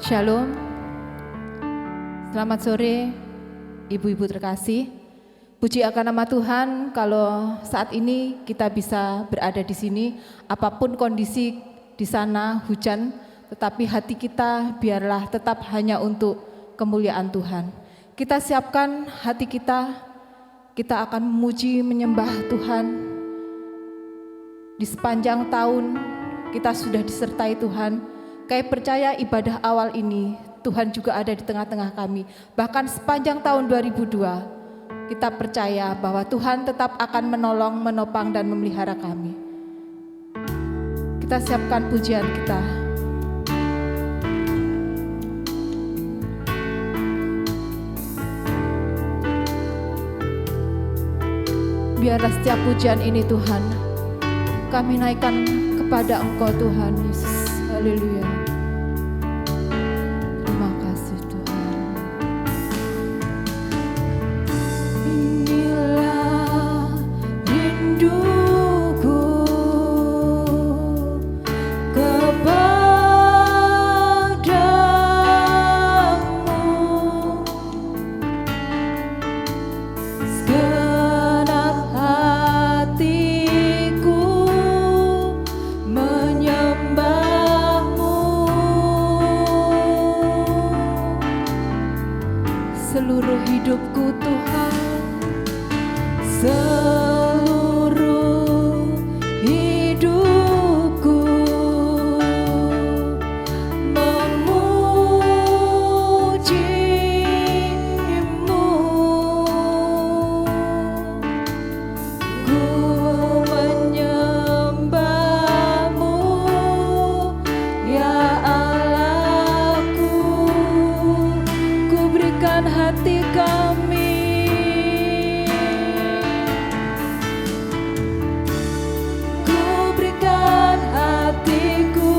Shalom, selamat sore ibu-ibu terkasih. Puji akan nama Tuhan kalau saat ini kita bisa berada di sini, apapun kondisi di sana hujan, tetapi hati kita biarlah tetap hanya untuk kemuliaan Tuhan. Kita siapkan hati kita akan memuji menyembah Tuhan. Di sepanjang tahun kita sudah disertai Tuhan. Kami percaya ibadah awal ini Tuhan juga ada di tengah-tengah kami. Bahkan sepanjang tahun 2002 kita percaya bahwa Tuhan tetap akan menolong, menopang dan memelihara kami. Kita siapkan pujian kita. Biarlah setiap pujian ini Tuhan kami naikkan kepada Engkau Tuhan Yesus. Haleluya. Terima kasih Tuhan. Inilah rinduku kepadamu, segenap hatiku menyembahmu, seluruh hidupku Tuhan, seluruh hidupku memujimu, ku menyembahmu ya Allahku, ku berikan hati kami, ku berikan hatiku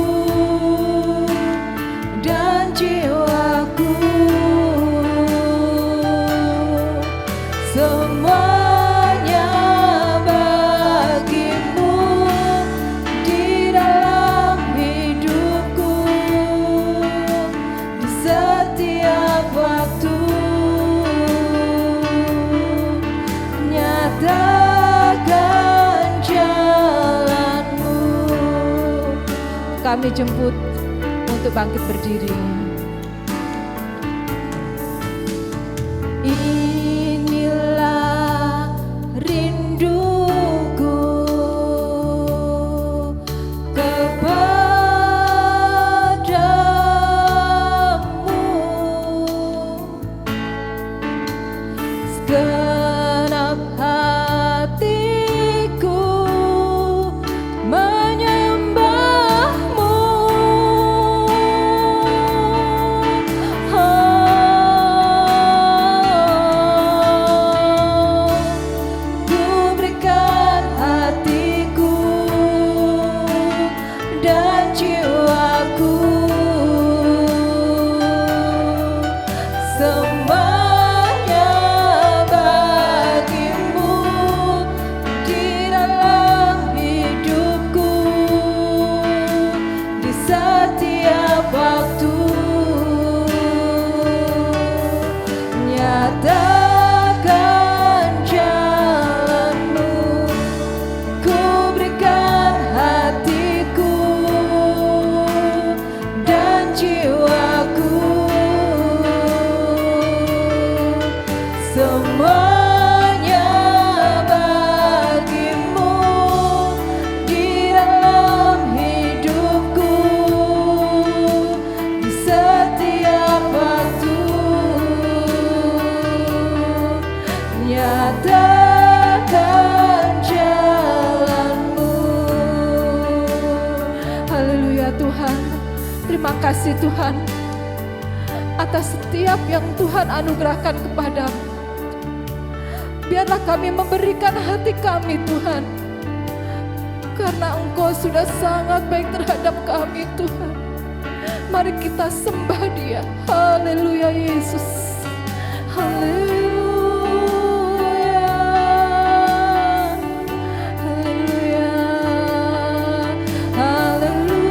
dan jiwaku, semuanya bagimu di dalam hidupku, di setiap waktu nyatakan jalanmu. Kami jemput untuk bangkit berdiri. Inilah rinduku kepadamu, segenap hatiku menyembahmu, ku berikan hatiku dan jiwaku, semuanya bagimu di dalam hidupku, di setiap waktu nyatakan jalanmu, ku berikan hatiku dan jiwaku, semuanya bagimu di dalam hidupku, di setiap waktu nyatakan jalanmu. Haleluya Tuhan, terima kasih Tuhan atas setiap yang Tuhan anugerahkan kepadamu. Biarlah kami memberikan hati kami Tuhan, karena Engkau sudah sangat baik terhadap kami Tuhan. Mari kita sembah Dia. Haleluya Yesus. Haleluya. Haleluya. Haleluya.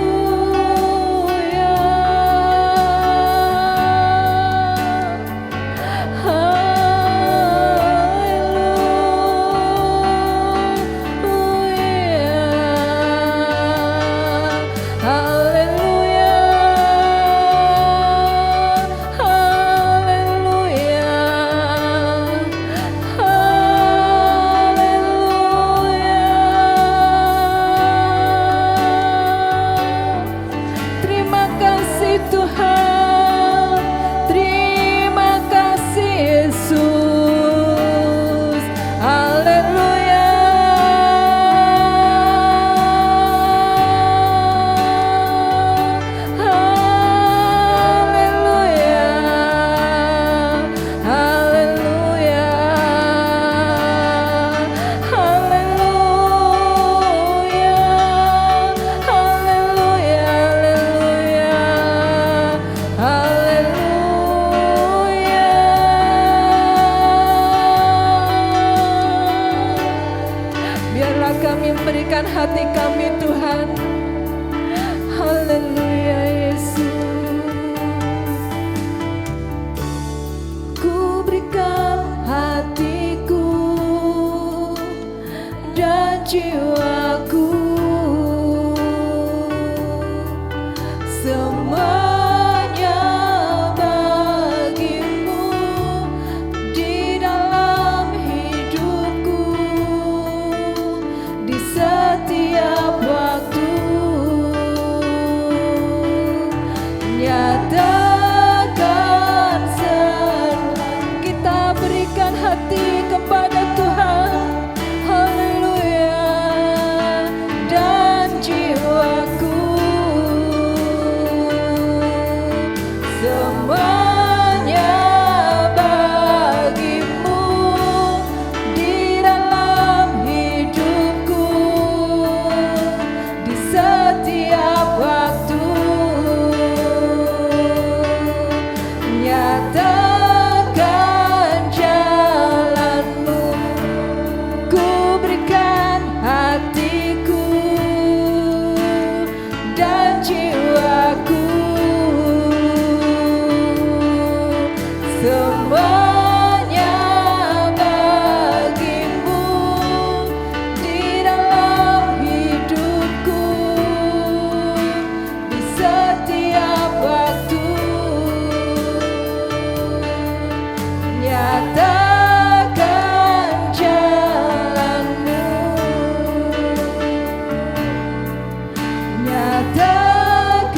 nyatakan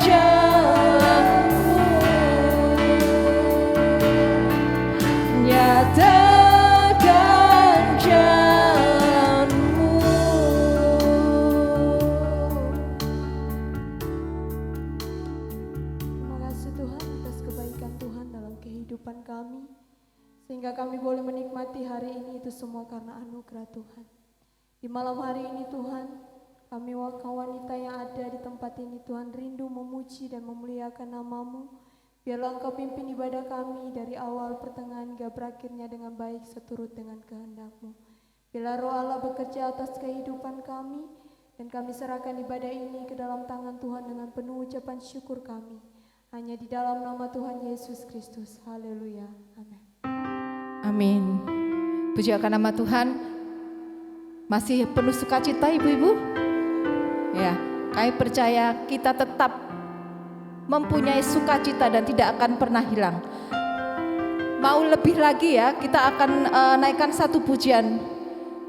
jalanmu, nyatakan jalanmu. Terima kasih Tuhan atas kebaikan Tuhan dalam kehidupan kami, sehingga kami boleh menikmati hari ini, itu semua karena anugerah Tuhan. Di malam hari ini Tuhan, kami kaum wanita yang ada di tempat ini Tuhan rindu memuji dan memuliakan nama-Mu. Biarlah Engkau pimpin ibadah kami dari awal, pertengahan hingga berakhirnya dengan baik seturut dengan kehendak-Mu. Biarlah Roh Allah bekerja atas kehidupan kami, dan kami serahkan ibadah ini ke dalam tangan Tuhan dengan penuh ucapan syukur kami. Hanya di dalam nama Tuhan Yesus Kristus. Haleluya. Amin. Amin. Puji akan nama Tuhan. Masih penuh sukacita ibu-ibu? Ya, kami percaya kita tetap mempunyai sukacita dan tidak akan pernah hilang. Mau lebih lagi ya, kita akan naikkan satu pujian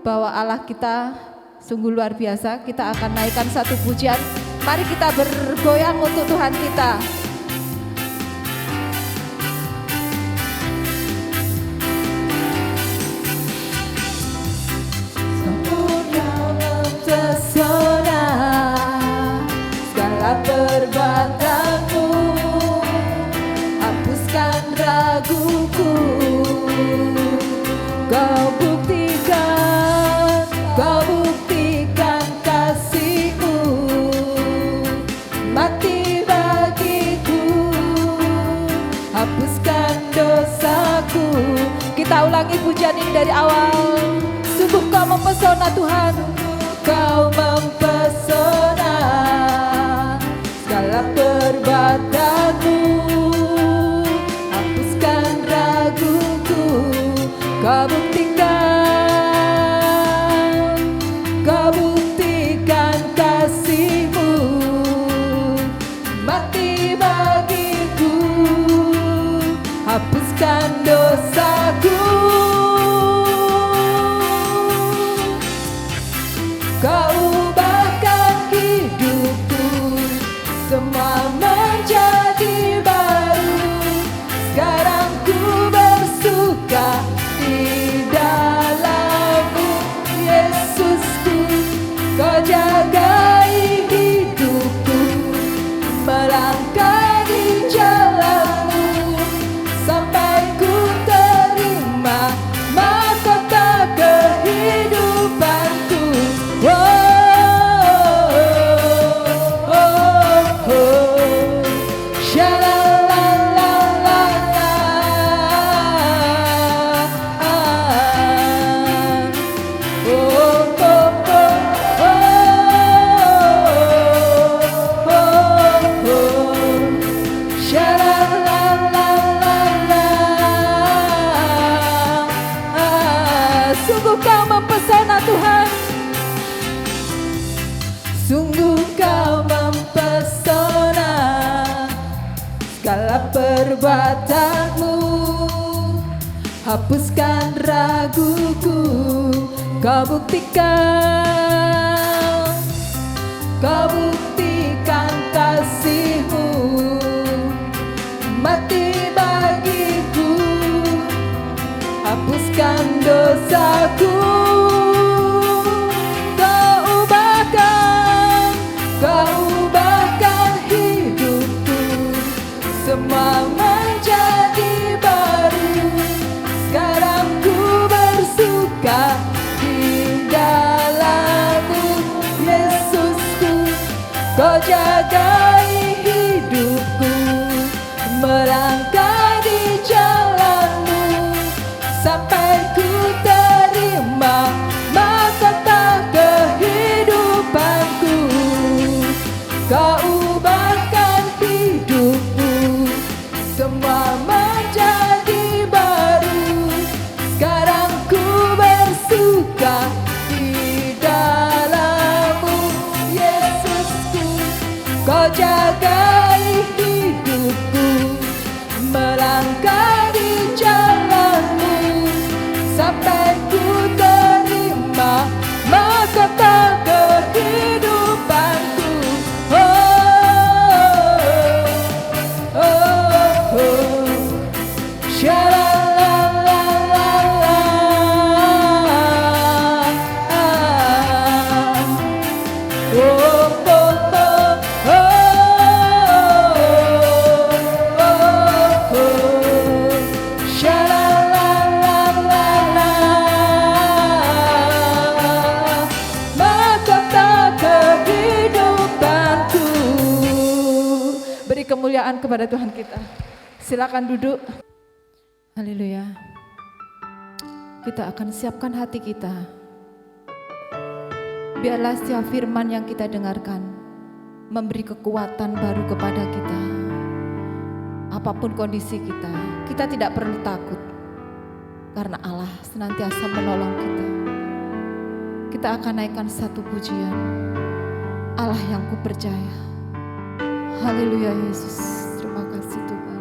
bahwa Allah kita sungguh luar biasa. Kita akan naikkan satu pujian. Mari kita bergoyang untuk Tuhan kita. Perbuatanmu hapuskan raguku, kau buktikan kasih-Mu, mati bagiku, hapuskan dosaku. Kita ulangi pujian ini dari awal. Sungguh kau mempesona Tuhan, kau mempesona, segala perbuatanmu hapuskan raguku, kau buktikan kasih-Mu, mati bagiku, hapuskan dosaku. Kau ubahkan hidupku, semua menjadi baru. Sekarang ku bersuka di dalam-Mu, Yesusku. Kau jagai hidupku, melangkah di jalan-Mu, sampai ku terima mahkota kehidupanku. Sungguh kau mempesona Tuhan, sungguh kau mempesona, segala perbuatanmu hapuskan raguku, kau buktikan kasih-Mu, mati bagiku, hapuskan dosaku. Kau ubahkan hidupku, semua menjadi baru. Sekarang ku bersuka di dalam-Mu, Yesusku. Kau jagai hidupku, melangkah di jalan-Mu, sampai ku terima mahkota kehidupanku. Kau ubahkan hidupku, semua menjadi baru. Sekarang ku bersuka di dalam-Mu, Yesusku. Kau jagai hidupku, melangkah di jalan-Mu, sampai ku terima mahkota kehidupan. Beri kemuliaan kepada Tuhan kita. Silakan duduk. Haleluya. Kita akan siapkan hati kita. Biarlah setiap firman yang kita dengarkan memberi kekuatan baru kepada kita. Apapun kondisi kita, kita tidak perlu takut. Karena Allah senantiasa menolong kita. Kita akan naikkan satu pujian. Allah yang kupercaya. Haleluya Yesus, terima kasih Tuhan.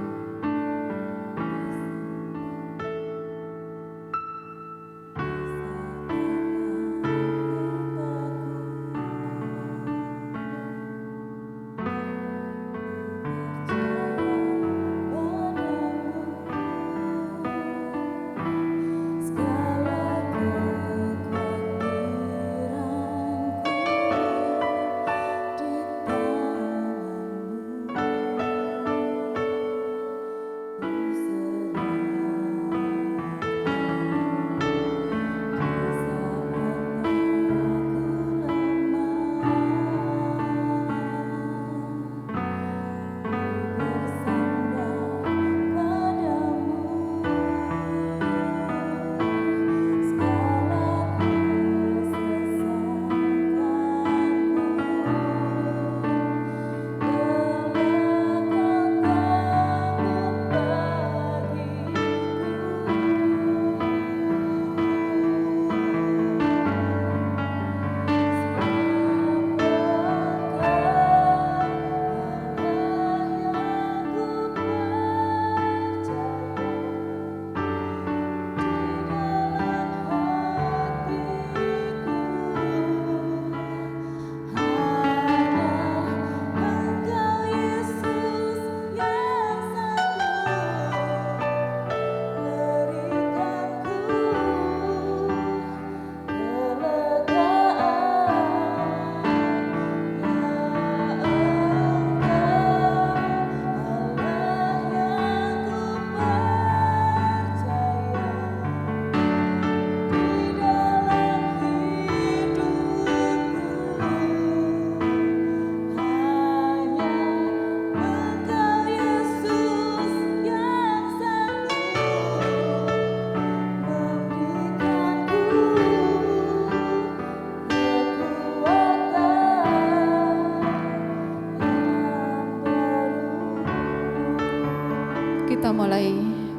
Kita mulai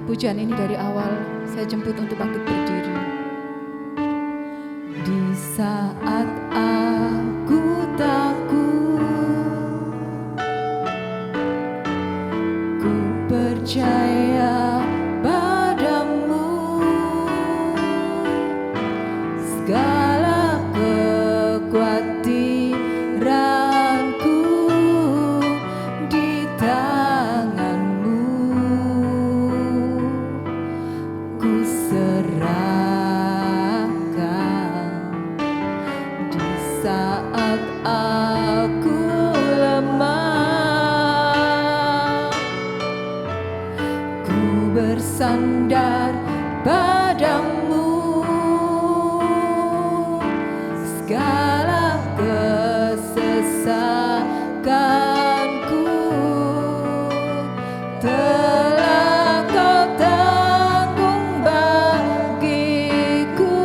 pujian ini dari awal. Saya jemput untuk bangkit berdiri. Di saat aku takut, ku percaya padamu. Segala kekhawatiranku di tanganmu, ku serahkan. Di saat aku lemah, ku bersandar padamu. Segala kesesakanku telah kau tanggung bagiku.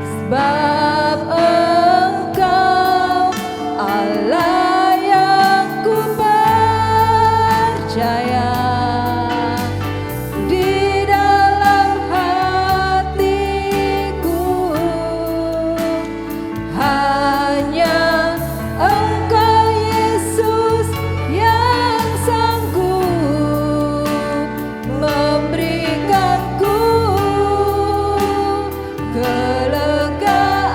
Sebab Engkau Allah yang ku percaya. Di dalam hatiku hanya Engkau Yesus yang sanggup memberikanku kelegaan.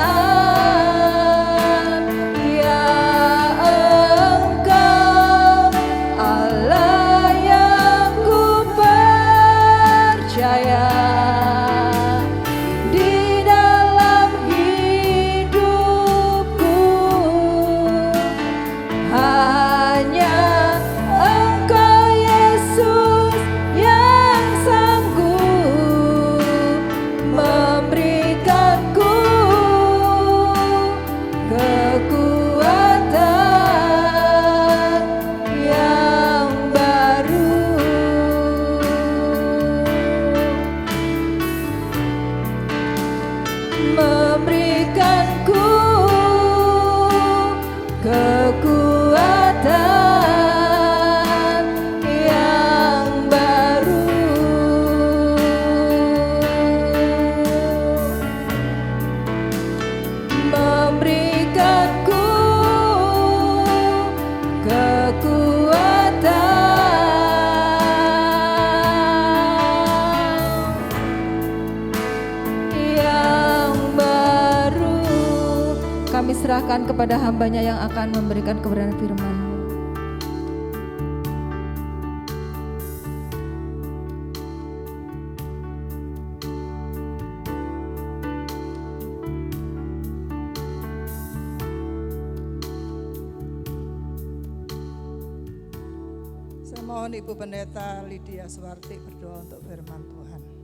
memberikanku kekuatan yang baru, memberikanku kami serahkan kepada hamba-Nya yang akan memberikan kebenaran firman-Mu. Saya mohon Ibu Pendeta Lydia Suwarti berdoa untuk firman Tuhan.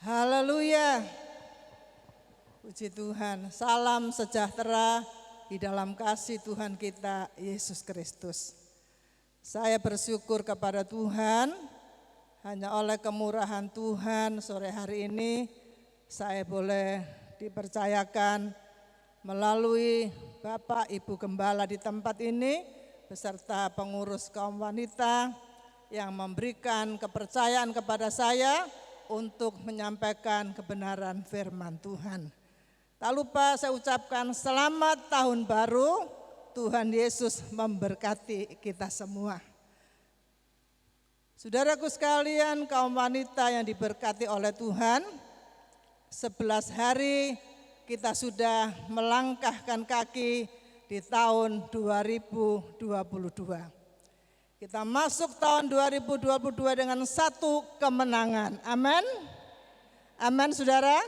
Haleluya. Puji Tuhan. Salam sejahtera di dalam kasih Tuhan kita Yesus Kristus. Saya bersyukur kepada Tuhan, hanya oleh kemurahan Tuhan sore hari ini saya boleh dipercayakan melalui Bapak Ibu Gembala di tempat ini beserta pengurus kaum wanita yang memberikan kepercayaan kepada saya untuk menyampaikan kebenaran firman Tuhan. Tak lupa saya ucapkan selamat tahun baru, Tuhan Yesus memberkati kita semua. Saudaraku sekalian, kaum wanita yang diberkati oleh Tuhan, 11 hari kita sudah melangkahkan kaki di tahun 2022. Kita masuk tahun 2022 dengan satu kemenangan. Amin. Amin saudara.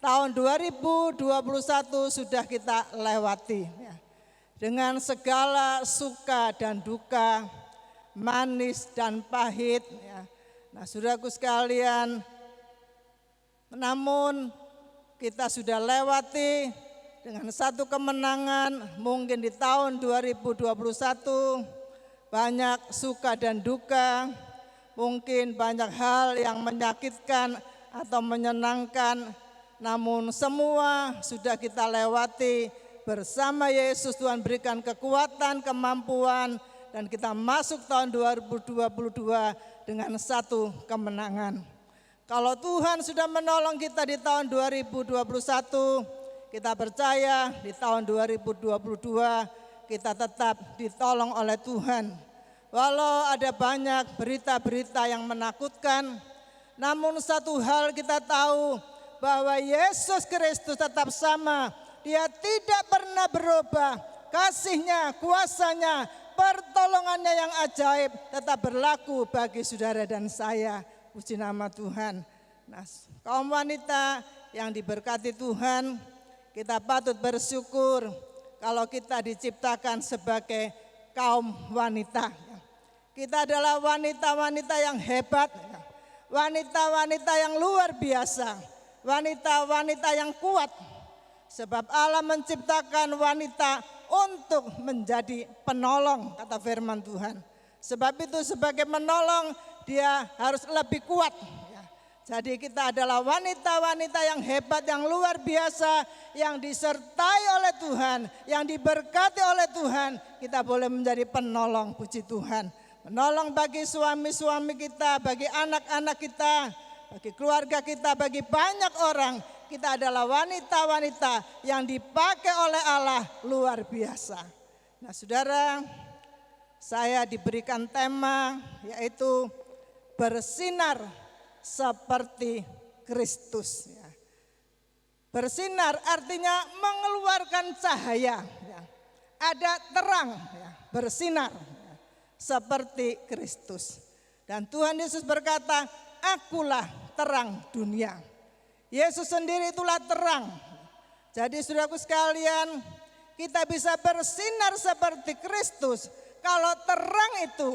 Tahun 2021 sudah kita lewati. Dengan segala suka dan duka, manis dan pahit. Nah saudaraku sekalian, namun kita sudah lewati dengan satu kemenangan. Mungkin di tahun 2021 banyak suka dan duka, mungkin banyak hal yang menyakitkan atau menyenangkan, namun semua sudah kita lewati bersama Yesus. Tuhan berikan kekuatan, kemampuan, dan kita masuk tahun 2022 dengan satu kemenangan. Kalau Tuhan sudah menolong kita di tahun 2021, kita percaya di tahun 2022 kita tetap ditolong oleh Tuhan. Walau ada banyak berita-berita yang menakutkan, namun satu hal kita tahu bahwa Yesus Kristus tetap sama. Dia tidak pernah berubah. Kasih-Nya, kuasa-Nya, pertolongannya yang ajaib tetap berlaku bagi saudara dan saya. Puji nama Tuhan. Nah, kaum wanita yang diberkati Tuhan, kita patut bersyukur kalau kita diciptakan sebagai kaum wanita. Kita adalah wanita-wanita yang hebat, wanita-wanita yang luar biasa, wanita-wanita yang kuat. Sebab Allah menciptakan wanita untuk menjadi penolong, kata firman Tuhan. Sebab itu sebagai menolong dia harus lebih kuat. Jadi kita adalah wanita-wanita yang hebat, yang luar biasa, yang disertai oleh Tuhan, yang diberkati oleh Tuhan. Kita boleh menjadi penolong, puji Tuhan. Menolong bagi suami-suami kita, bagi anak-anak kita, bagi keluarga kita, bagi banyak orang. Kita adalah wanita-wanita yang dipakai oleh Allah luar biasa. Nah saudara, saya diberikan tema yaitu bersinar seperti Kristus. Bersinar artinya mengeluarkan cahaya. Ada terang, bersinar seperti Kristus. Dan Tuhan Yesus berkata, akulah terang dunia. Yesus sendiri itulah terang. Jadi saudaraku sekalian, kita bisa bersinar seperti Kristus. Kalau terang itu,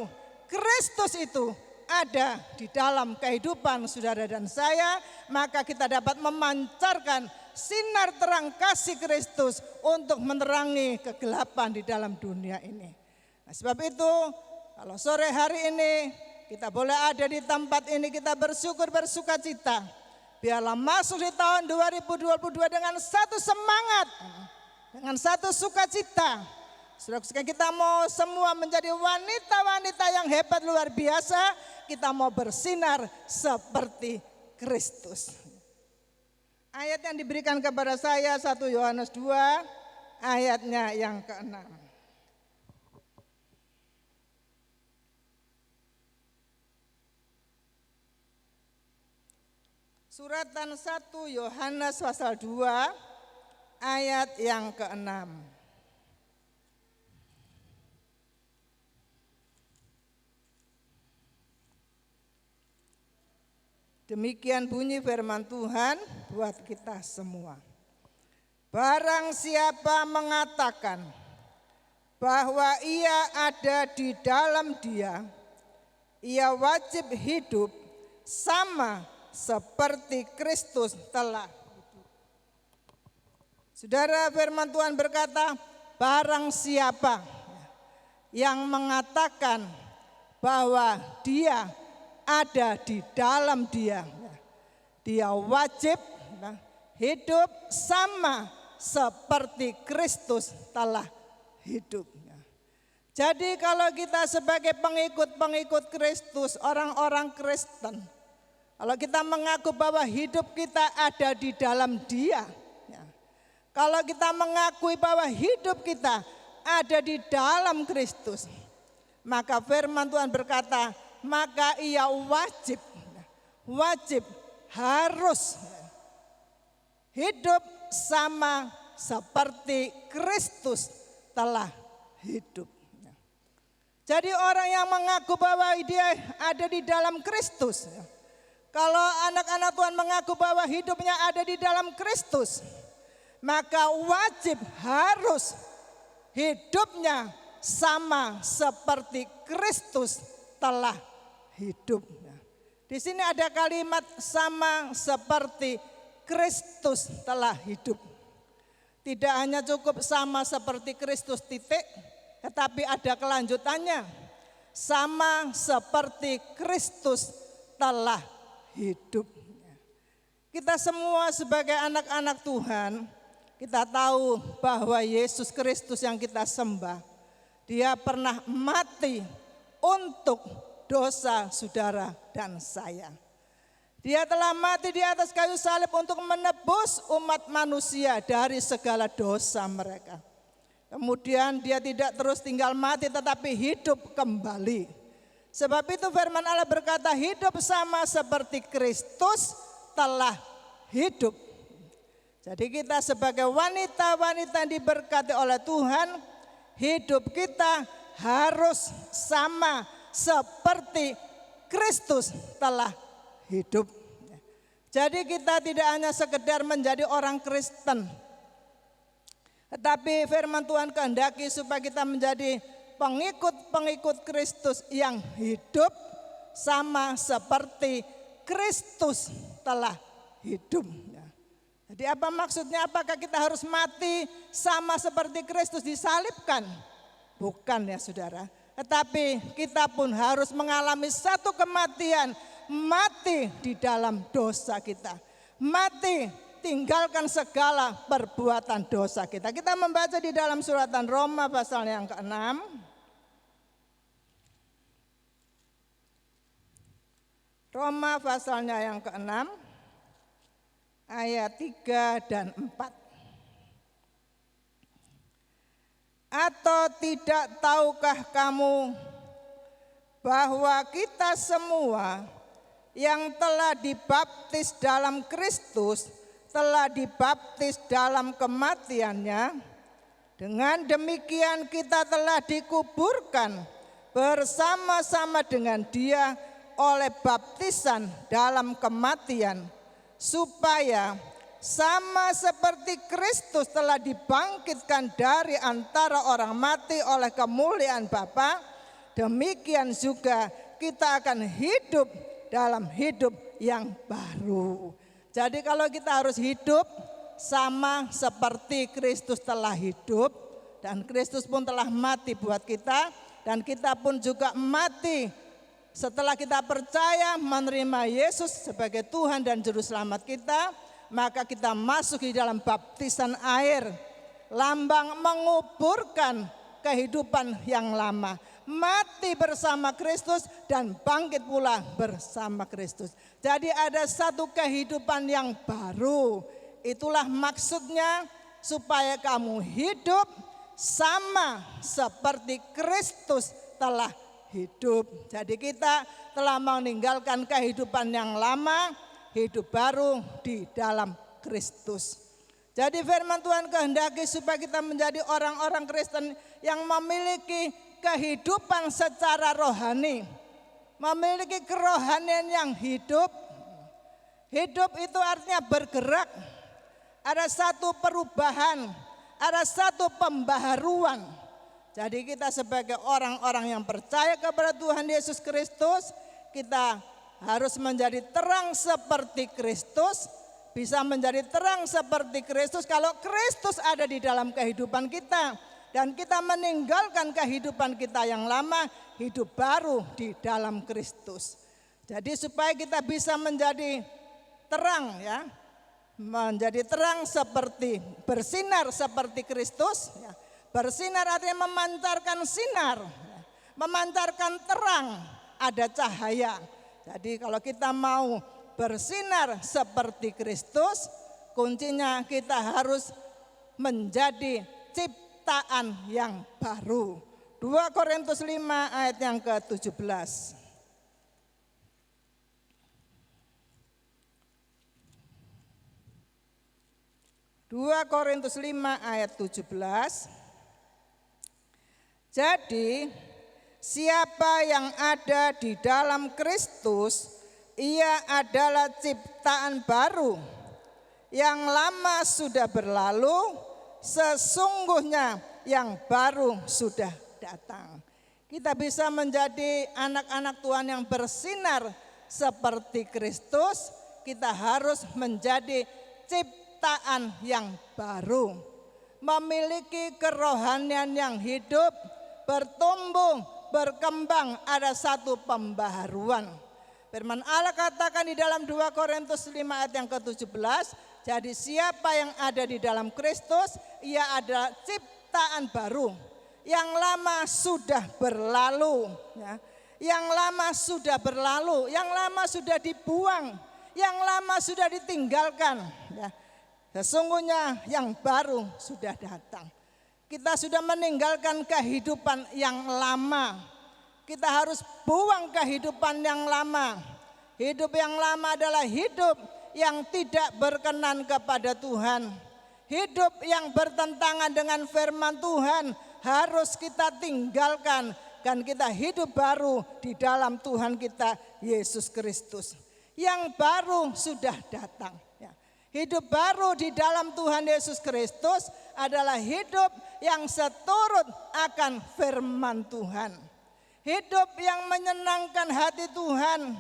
Kristus itu ada di dalam kehidupan saudara dan saya, maka kita dapat memancarkan sinar terang kasih Kristus untuk menerangi kegelapan di dalam dunia ini. Nah, sebab itu kalau sore hari ini kita boleh ada di tempat ini, kita bersyukur, bersuka cita. Biarlah masuk di tahun 2022 dengan satu semangat, dengan satu sukacita. Saudara-saudara, kita mau semua menjadi wanita-wanita yang hebat luar biasa. Kita mau bersinar seperti Kristus. Ayat yang diberikan kepada saya 1 Yohanes 2 ayatnya yang ke-6. Suratan 1 Yohanes pasal 2 ayat yang ke-6. Demikian bunyi firman Tuhan buat kita semua. Barang siapa mengatakan bahwa ia ada di dalam Dia, ia wajib hidup sama seperti Kristus telah hidup. Saudara, firman Tuhan berkata, barang siapa yang mengatakan bahwa dia ada di dalam Dia, dia wajib hidup sama seperti Kristus telah hidup. Jadi kalau kita sebagai pengikut-pengikut Kristus, orang-orang Kristen, kalau kita mengaku bahwa hidup kita ada di dalam Dia, kalau kita mengakui bahwa hidup kita ada di dalam Kristus, maka firman Tuhan berkata, maka ia wajib harus hidup sama seperti Kristus telah hidup. Jadi orang yang mengaku bahwa dia ada di dalam Kristus, kalau anak-anak Tuhan mengaku bahwa hidupnya ada di dalam Kristus, maka wajib harus hidupnya sama seperti Kristus telah hidup. Di sini ada kalimat sama seperti Kristus telah hidup. Tidak hanya cukup sama seperti Kristus titik, tetapi ada kelanjutannya. Sama seperti Kristus telah hidup. Kita semua sebagai anak-anak Tuhan, kita tahu bahwa Yesus Kristus yang kita sembah, Dia pernah mati untuk dosa saudara dan saya. Dia telah mati di atas kayu salib untuk menebus umat manusia dari segala dosa mereka. Kemudian dia tidak terus tinggal mati tetapi hidup kembali. Sebab itu firman Allah berkata, hidup sama seperti Kristus telah hidup. Jadi kita sebagai wanita-wanita yang diberkati oleh Tuhan, hidup kita harus sama seperti Kristus telah hidup. Jadi kita tidak hanya sekedar menjadi orang Kristen, tetapi firman Tuhan kehendaki supaya kita menjadi pengikut-pengikut Kristus yang hidup sama seperti Kristus telah hidup. Jadi apa maksudnya? Apakah kita harus mati sama seperti Kristus disalibkan? Bukan ya saudara. Tetapi kita pun harus mengalami satu kematian, mati di dalam dosa kita. Mati, tinggalkan segala perbuatan dosa kita. Kita membaca di dalam suratan Roma pasal yang ke-6. Roma pasalnya yang ke-6 ayat 3 dan 4. Atau tidak tahukah kamu bahwa kita semua yang telah dibaptis dalam Kristus telah dibaptis dalam kematiannya? Dengan demikian kita telah dikuburkan bersama-sama dengan Dia oleh baptisan dalam kematian, supaya sama seperti Kristus telah dibangkitkan dari antara orang mati oleh kemuliaan Bapa, demikian juga kita akan hidup dalam hidup yang baru. Jadi kalau kita harus hidup sama seperti Kristus telah hidup, dan Kristus pun telah mati buat kita, dan kita pun juga mati setelah kita percaya menerima Yesus sebagai Tuhan dan Juru Selamat kita, maka kita masuk di dalam baptisan air, lambang menguburkan kehidupan yang lama, mati bersama Kristus dan bangkit pula bersama Kristus. Jadi ada satu kehidupan yang baru. Itulah maksudnya, supaya kamu hidup sama seperti Kristus telah hidup. Jadi kita telah meninggalkan kehidupan yang lama, hidup baru di dalam Kristus. Jadi firman Tuhan kehendaki supaya kita menjadi orang-orang Kristen yang memiliki kehidupan secara rohani, memiliki kerohanian yang hidup. Hidup itu artinya bergerak, ada satu perubahan, ada satu pembaharuan. Jadi kita sebagai orang-orang yang percaya kepada Tuhan Yesus Kristus, kita harus menjadi terang seperti Kristus. Bisa menjadi terang seperti Kristus kalau Kristus ada di dalam kehidupan kita, dan kita meninggalkan kehidupan kita yang lama, hidup baru di dalam Kristus. Jadi supaya kita bisa menjadi terang, ya, menjadi terang seperti, bersinar seperti Kristus, ya. Bersinar artinya memancarkan sinar, memancarkan terang, ada cahaya. Jadi kalau kita mau bersinar seperti Kristus, kuncinya kita harus menjadi ciptaan yang baru. 2 Korintus 5 ayat yang ke-17. 2 Korintus 5 ayat 17. Jadi siapa yang ada di dalam Kristus, ia adalah ciptaan baru. Yang lama sudah berlalu, sesungguhnya yang baru sudah datang. Kita bisa menjadi anak-anak Tuhan yang bersinar seperti Kristus. Kita harus menjadi ciptaan yang baru, memiliki kerohanian yang hidup, bertumbuh, berkembang, ada satu pembaharuan. Firman Allah katakan di dalam 2 Korintus 5 ayat yang ke-17, jadi siapa yang ada di dalam Kristus, ia adalah ciptaan baru. Yang lama sudah berlalu, ya. Yang lama sudah berlalu, yang lama sudah dibuang, yang lama sudah ditinggalkan, ya. Sesungguhnya yang baru sudah datang. Kita sudah meninggalkan kehidupan yang lama. Kita harus buang kehidupan yang lama. Hidup yang lama adalah hidup yang tidak berkenan kepada Tuhan. Hidup yang bertentangan dengan firman Tuhan harus kita tinggalkan. Dan kita hidup baru di dalam Tuhan kita Yesus Kristus. Yang baru sudah datang. Hidup baru di dalam Tuhan Yesus Kristus adalah hidup yang seturut akan firman Tuhan. Hidup yang menyenangkan hati Tuhan.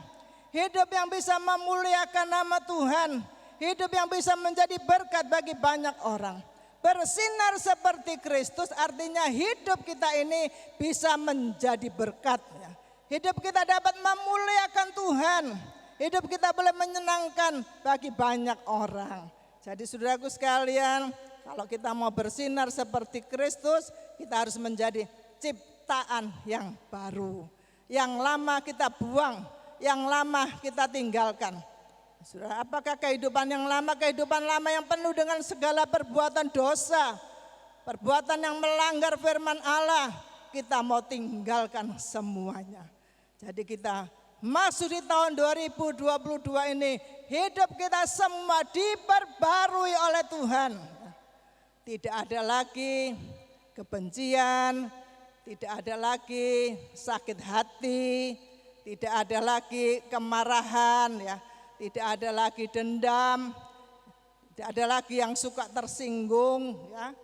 Hidup yang bisa memuliakan nama Tuhan. Hidup yang bisa menjadi berkat bagi banyak orang. Bersinar seperti Kristus artinya hidup kita ini bisa menjadi berkat. Hidup kita dapat memuliakan Tuhan. hidup kita boleh menyenangkan bagi banyak orang. Jadi saudaraku sekalian, kalau kita mau bersinar seperti Kristus, kita harus menjadi ciptaan yang baru. Yang lama kita buang, yang lama kita tinggalkan. Saudara, apakah kehidupan yang lama yang penuh dengan segala perbuatan dosa, perbuatan yang melanggar firman Allah, kita mau tinggalkan semuanya. Jadi kita masuk di tahun 2022 ini, hidup kita semua diperbarui oleh Tuhan. Tidak ada lagi kebencian, tidak ada lagi sakit hati, tidak ada lagi kemarahan, ya, tidak ada lagi dendam, tidak ada lagi yang suka tersinggung, ya,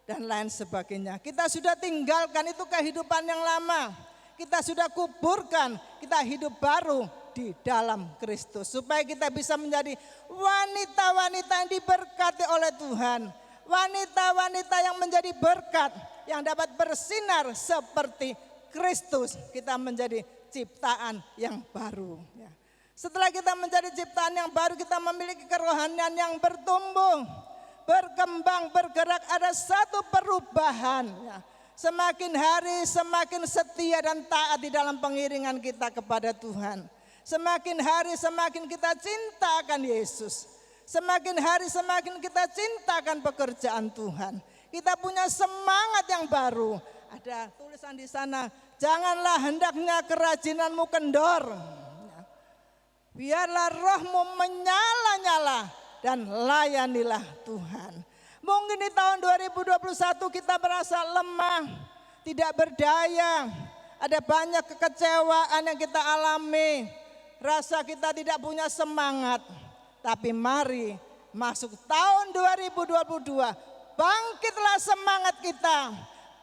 dan lain sebagainya. Kita sudah tinggalkan itu kehidupan yang lama. Kita sudah kuburkan, kita hidup baru di dalam Kristus. Supaya kita bisa menjadi wanita-wanita yang diberkati oleh Tuhan. Wanita-wanita yang menjadi berkat, yang dapat bersinar seperti Kristus. Kita menjadi ciptaan yang baru. Ya. Setelah kita menjadi ciptaan yang baru, kita memiliki kerohanian yang bertumbuh, berkembang, bergerak. Ada satu perubahan. Ya. Semakin hari semakin setia dan taat di dalam pengiringan kita kepada Tuhan. Semakin hari semakin kita cinta akan Yesus. Semakin hari semakin kita cintakan pekerjaan Tuhan. Kita punya semangat yang baru. Ada tulisan di sana, janganlah hendaknya kerajinanmu kendor. Biarlah rohmu menyala-nyala dan layanilah Tuhan. Mungkin di tahun 2021 kita merasa lemah, tidak berdaya. Ada banyak kekecewaan yang kita alami. Rasa kita tidak punya semangat. Tapi mari masuk tahun 2022, bangkitlah semangat kita,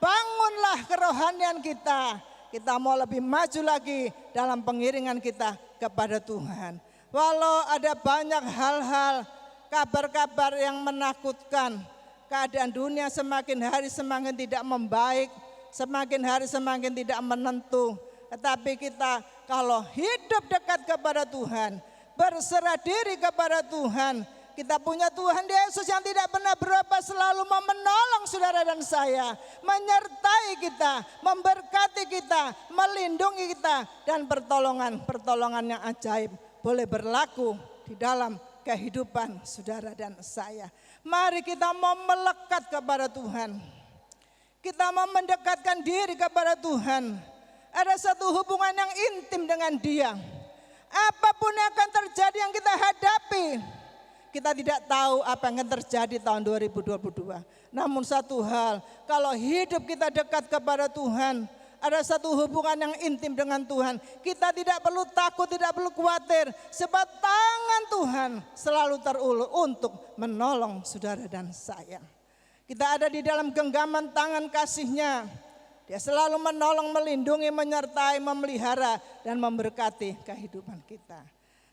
bangunlah kerohanian kita. Kita mau lebih maju lagi dalam pengiringan kita kepada Tuhan. Walau ada banyak hal-hal, kabar-kabar yang menakutkan, keadaan dunia semakin hari semakin tidak membaik, semakin hari semakin tidak menentu. Tetapi kita kalau hidup dekat kepada Tuhan, berserah diri kepada Tuhan, kita punya Tuhan Yesus yang tidak pernah berubah, selalu mau menolong saudara dan saya, menyertai kita, memberkati kita, melindungi kita, dan pertolongan yang ajaib boleh berlaku di dalam kehidupan saudara dan saya. Mari kita mau melekat kepada Tuhan. Kita mau mendekatkan diri kepada Tuhan. Ada satu hubungan yang intim dengan Dia. Apapun yang akan terjadi yang kita hadapi, kita tidak tahu apa yang akan terjadi tahun 2022. Namun satu hal, kalau hidup kita dekat kepada Tuhan, ada satu hubungan yang intim dengan Tuhan. Kita tidak perlu takut, tidak perlu khawatir. Sebab tangan Tuhan selalu terulur untuk menolong saudara dan saya. Kita ada di dalam genggaman tangan kasih-Nya. Dia selalu menolong, melindungi, menyertai, memelihara, dan memberkati kehidupan kita.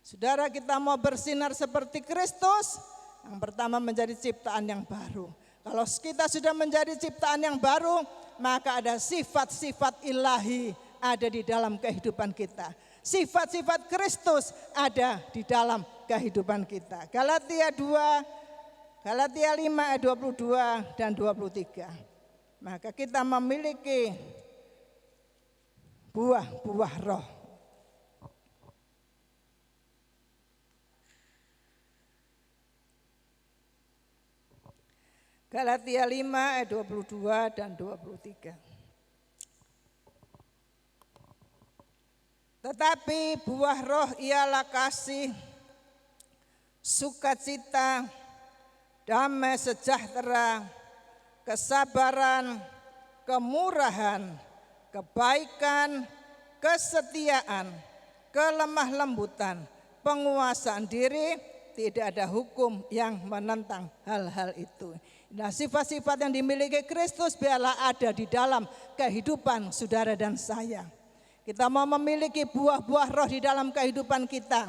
Saudara, kita mau bersinar seperti Kristus, yang pertama menjadi ciptaan yang baru. Kalau kita sudah menjadi ciptaan yang baru, maka ada sifat-sifat ilahi ada di dalam kehidupan kita. Sifat-sifat Kristus ada di dalam kehidupan kita. Galatia 5 ayat 22 dan 23. Maka kita memiliki buah-buah roh. Galatia 5 ayat 22 dan 23. Tetapi buah roh ialah kasih, sukacita, damai sejahtera, kesabaran, kemurahan, kebaikan, kesetiaan, kelemah lembutan, penguasaan diri. Tidak ada hukum yang menentang hal-hal itu. Nah, sifat-sifat yang dimiliki Kristus biarlah ada di dalam kehidupan saudara dan saya. Kita mau memiliki buah-buah roh di dalam kehidupan kita.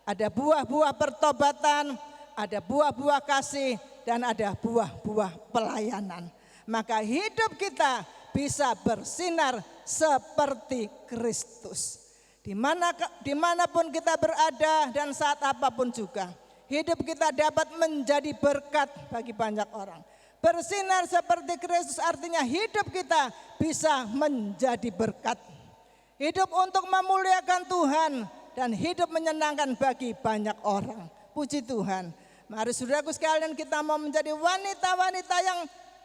Ada buah-buah pertobatan, ada buah-buah kasih, dan ada buah-buah pelayanan. Maka hidup kita bisa bersinar seperti Kristus. Dimanapun kita berada dan saat apapun juga, hidup kita dapat menjadi berkat bagi banyak orang. Bersinar seperti Kristus artinya hidup kita bisa menjadi berkat. Hidup untuk memuliakan Tuhan dan hidup menyenangkan bagi banyak orang. Puji Tuhan. Mari saudaraku sekalian, kita mau menjadi wanita-wanita yang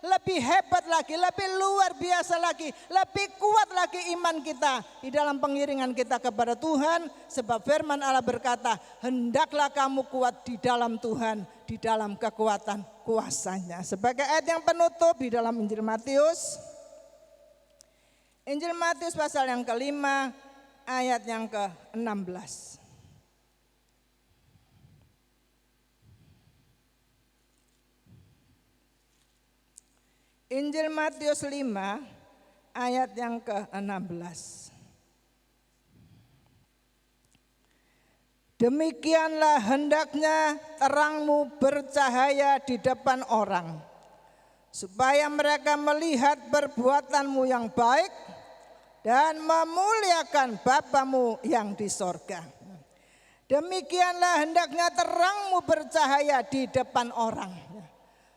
lebih hebat lagi, lebih luar biasa lagi, lebih kuat lagi iman kita di dalam pengiringan kita kepada Tuhan. Sebab firman Allah berkata, hendaklah kamu kuat di dalam Tuhan, di dalam kekuatan kuasanya. Sebagai ayat yang penutup di dalam Injil Matius pasal yang kelima ayat yang ke-16. Injil Matius 5 ayat yang ke-16. Demikianlah hendaknya terangmu bercahaya di depan orang, supaya mereka melihat perbuatanmu yang baik dan memuliakan Bapamu yang di sorga. Demikianlah hendaknya terangmu bercahaya di depan orang.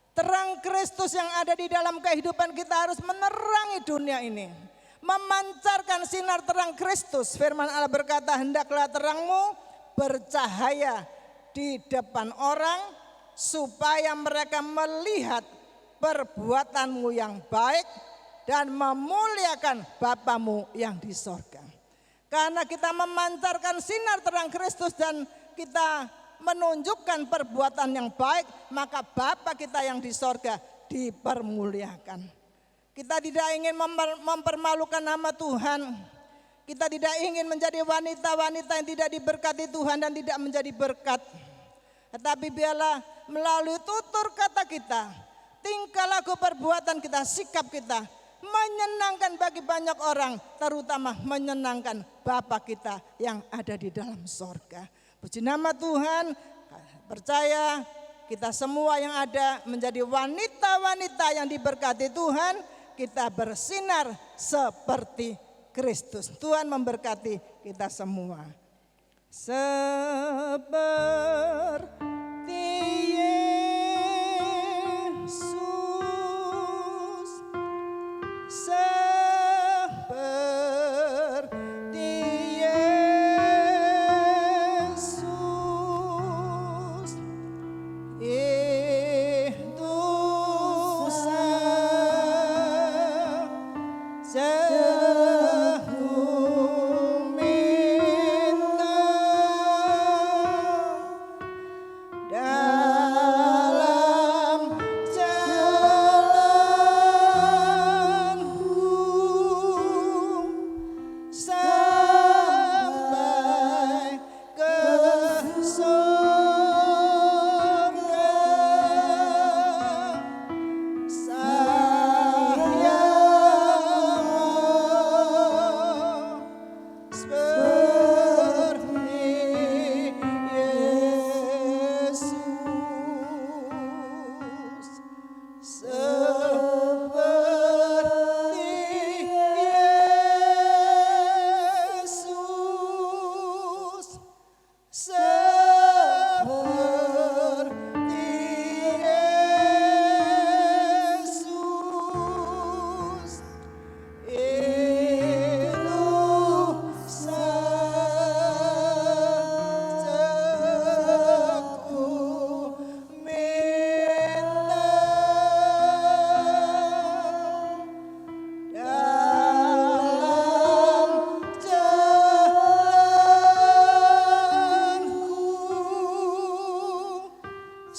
Terang Kristus yang ada di dalam kehidupan kita harus menerangi dunia ini. Memancarkan sinar terang Kristus. Firman Allah berkata, hendaklah terangmu bercahaya di depan orang, supaya mereka melihat perbuatanmu yang baik dan memuliakan Bapamu yang di sorga. Karena kita memancarkan sinar terang Kristus dan kita menunjukkan perbuatan yang baik, maka Bapa kita yang di sorga dipermuliakan. Kita tidak ingin mempermalukan nama Tuhan. Kita tidak ingin menjadi wanita-wanita yang tidak diberkati Tuhan dan tidak menjadi berkat. Tetapi biarlah melalui tutur kata kita, tingkah laku perbuatan kita, sikap kita menyenangkan bagi banyak orang, terutama menyenangkan Bapa kita yang ada di dalam sorga. Puji nama Tuhan, percaya kita semua yang ada menjadi wanita-wanita yang diberkati Tuhan, kita bersinar seperti Kristus. Tuhan memberkati kita semua. Seperti Yesus, seperti Yesus, itu saja ku minta dalam jalanku sampai ke sorga. Saya seperti Yesus, seperti Yesus, seperti Yesus, itu saja ku minta dalam jalanku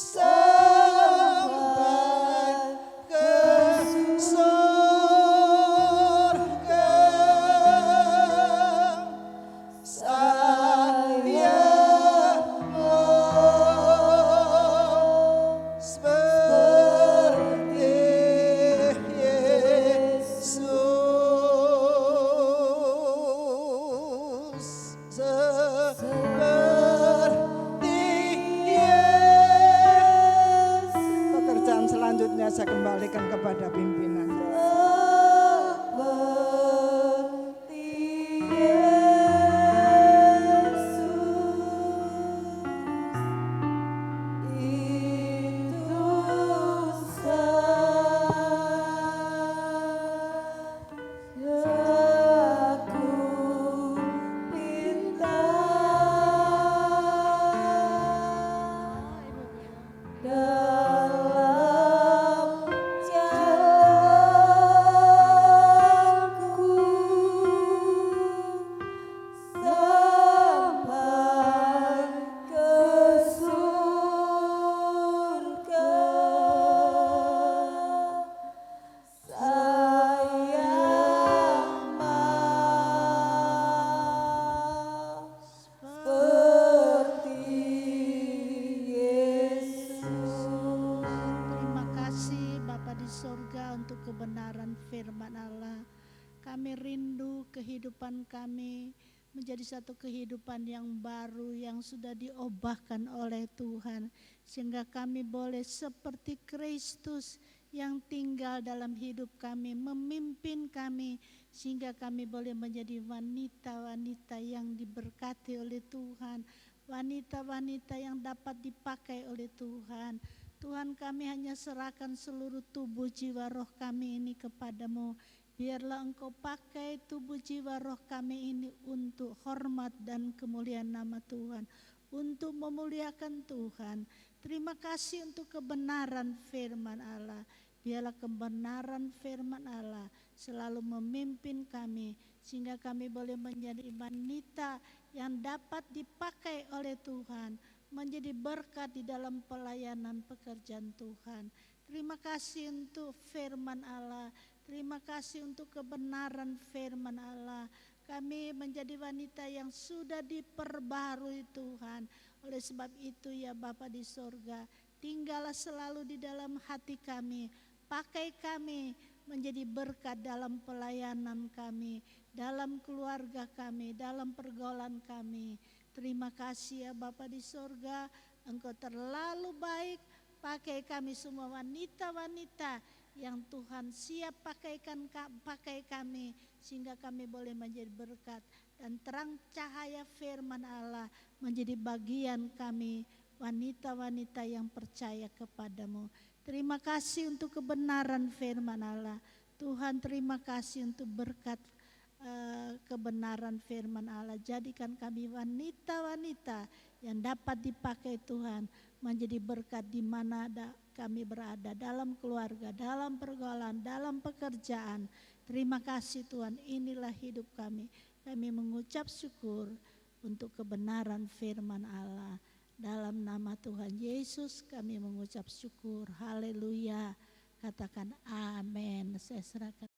sampai ke sorga. Saya mau seperti Yesus, seperti Yesus. Pekerjaan selanjutnya saya kembalikan kepada pimpinan. Seperti Yesus. sorga untuk kebenaran firman Allah. Kami rindu kehidupan kami menjadi satu kehidupan yang baru yang sudah diubahkan oleh Tuhan, sehingga kami boleh seperti Kristus yang tinggal dalam hidup kami, memimpin kami, sehingga kami boleh menjadi wanita-wanita yang diberkati oleh Tuhan, wanita-wanita yang dapat dipakai oleh Tuhan. Tuhan, kami hanya serahkan seluruh tubuh jiwa roh kami ini kepadamu. Biarlah Engkau pakai tubuh jiwa roh kami ini untuk hormat dan kemuliaan nama Tuhan, untuk memuliakan Tuhan. Terima kasih untuk kebenaran firman Allah. Biarlah kebenaran firman Allah selalu memimpin kami, sehingga kami boleh menjadi wanita yang dapat dipakai oleh Tuhan, menjadi berkat di dalam pelayanan pekerjaan Tuhan. Terima kasih untuk firman Allah. Terima kasih untuk kebenaran firman Allah. Kami menjadi wanita yang sudah diperbarui Tuhan. Oleh sebab itu ya Bapa di sorga, tinggallah selalu di dalam hati kami. Pakai kami menjadi berkat dalam pelayanan kami, dalam keluarga kami, dalam pergaulan kami. Terima kasih ya Bapa di sorga, Engkau terlalu baik. Pakai kami semua wanita-wanita yang Tuhan siap pakai kami, sehingga kami boleh menjadi berkat dan terang cahaya firman Allah menjadi bagian kami, wanita-wanita yang percaya kepadamu. Terima kasih untuk kebenaran firman Allah. Tuhan, terima kasih untuk berkat kebenaran firman Allah. Jadikan kami wanita-wanita yang dapat dipakai Tuhan menjadi berkat di mana kami berada, dalam keluarga, dalam pergaulan, dalam pekerjaan. Terima kasih Tuhan, inilah hidup kami. Kami mengucap syukur untuk kebenaran firman Allah. Dalam nama Tuhan Yesus kami mengucap syukur. Haleluya. Katakan amin. Saya serahkan.